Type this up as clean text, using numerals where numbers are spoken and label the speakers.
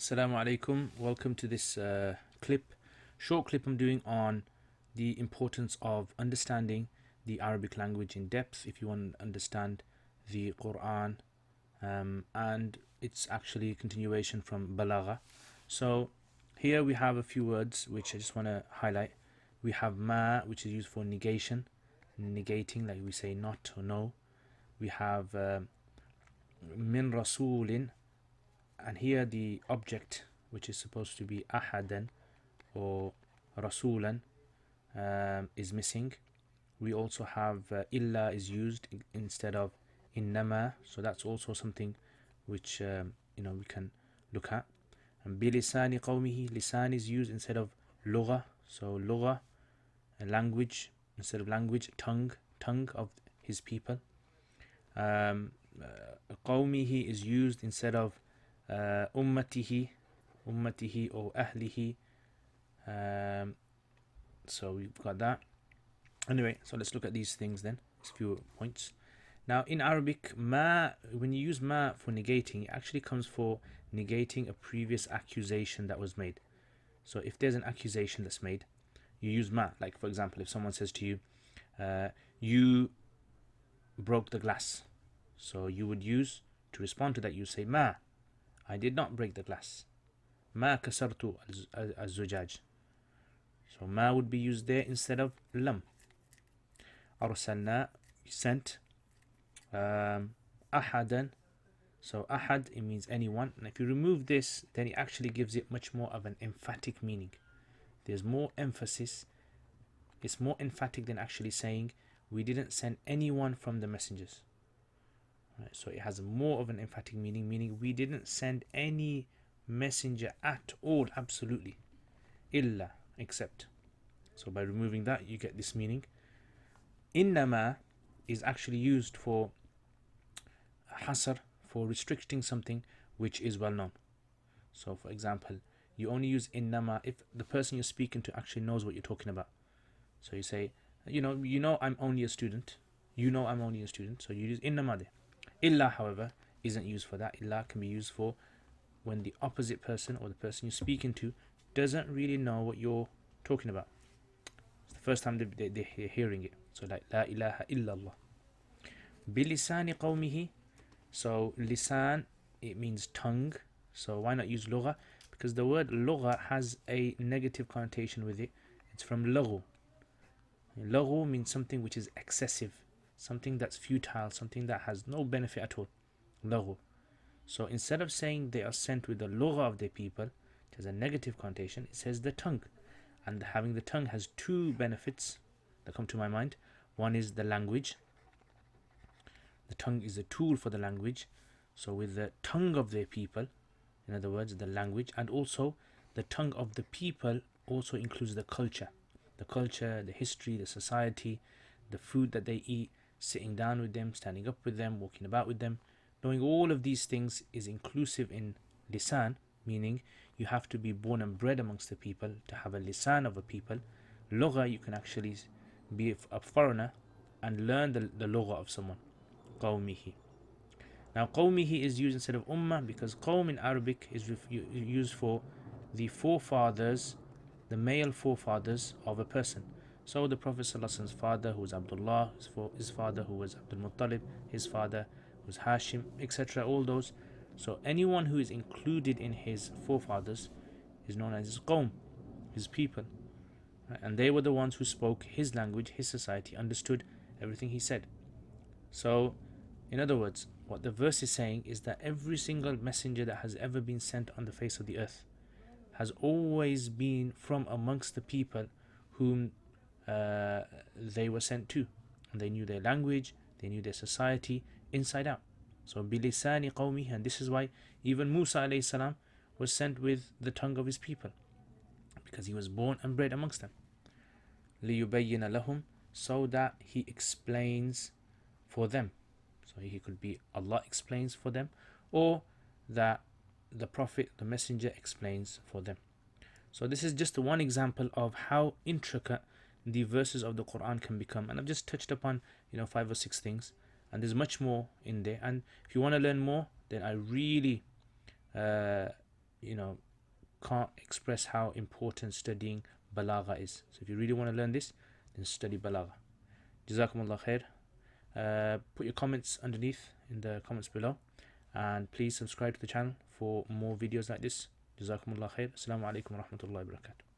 Speaker 1: Assalamu alaikum. Welcome to this short clip I'm doing on the importance of understanding the Arabic language in depth if you want to understand the Quran, and it's actually a continuation from Balagha. So here we have a few words which I just want to highlight. We have ma, which is used for negation, negating, like we say not or no. We have min rasulin, and here the object, which is supposed to be ahadan or rasulan, is missing. We also have illa is used instead of innama, so that's also something which we can look at. And bilisani qawmihi, lisan is used instead of lugha, so lugha, a language instead of language, tongue of his people. Qawmihi is used instead of ummatihi or ahlihi. So we've got that. Anyway, so let's look at these things then. It's a few points. Now in Arabic, ma, when you use ma for negating, it actually comes for negating a previous accusation that was made. So if there's an accusation that's made, you use ma. Like for example, if someone says to you, you broke the glass, so you would use, to respond to that, you say ma, I did not break the glass. Ma kasartu az-zujaj. So ma would be used there instead of lam. Arsalna, sent. Ahadan. So ahad, it means anyone. And if you remove this, then it actually gives it much more of an emphatic meaning. There's more emphasis. It's more emphatic than actually saying we didn't send anyone from the messengers. Right, so it has more of an emphatic meaning we didn't send any messenger at all, absolutely. Illa, except. So by removing that, you get this meaning. Innama is actually used for hasr, for restricting something which is well known. So for example, you only use innama if the person you're speaking to actually knows what you're talking about. So you say, you know I'm only a student. I'm only a student. So you use innama there. Illa, however, isn't used for that. Illa can be used for when the opposite person or the person you're speaking to doesn't really know what you're talking about. It's the first time they're hearing it. So like, La ilaha illallah. Bilisani qawmihi. So lisan, it means tongue. So why not use lugha? Because the word lugha has a negative connotation with it. It's from laghu. Laghu means something which is excessive, something that's futile, something that has no benefit at all. Laghu. So instead of saying they are sent with the lugha of their people, it has a negative connotation, it says the tongue. And having the tongue has two benefits that come to my mind. One is the language. The tongue is a tool for the language. So with the tongue of their people, in other words, the language, and also the tongue of the people also includes the culture, the history, the society, the food that they eat, sitting down with them, standing up with them, walking about with them. Knowing all of these things is inclusive in lisan, meaning you have to be born and bred amongst the people to have a lisan of a people. Lugha, you can actually be a foreigner and learn the lugha of someone. Qawmihi. Now qawmihi is used instead of ummah because qawm in Arabic is used for the forefathers, the male forefathers of a person. So the Prophet ﷺ's father, who was Abdullah, his father, who was Abdul Muttalib, his father was Hashim, etc. All those. So anyone who is included in his forefathers is known as his qawm, his people. Right? And they were the ones who spoke his language, his society, understood everything he said. So, in other words, what the verse is saying is that every single messenger that has ever been sent on the face of the earth has always been from amongst the people whom they were sent to, and they knew their language, they knew their society inside out. So bilisani qawmihi, and this is why even Musa alayhi salam was sent with the tongue of his people, because he was born and bred amongst them. liyubayyina lahum, so that he explains for them. So he could be Allah explains for them, or that the Prophet, the Messenger, explains for them. So this is just one example of how intricate the verses of the Quran can become, and I've just touched upon 5 or 6 things, and there's much more in there. And if you want to learn more, then I really can't express how important studying balagha is. So if you really want to learn this, then study balagha. Jazakumullah khair. Put your comments underneath in the comments below, and please subscribe to the channel for more videos like this. Jazakumullah khair. Assalamu alaikum wa rahmatullahi wa barakatuh.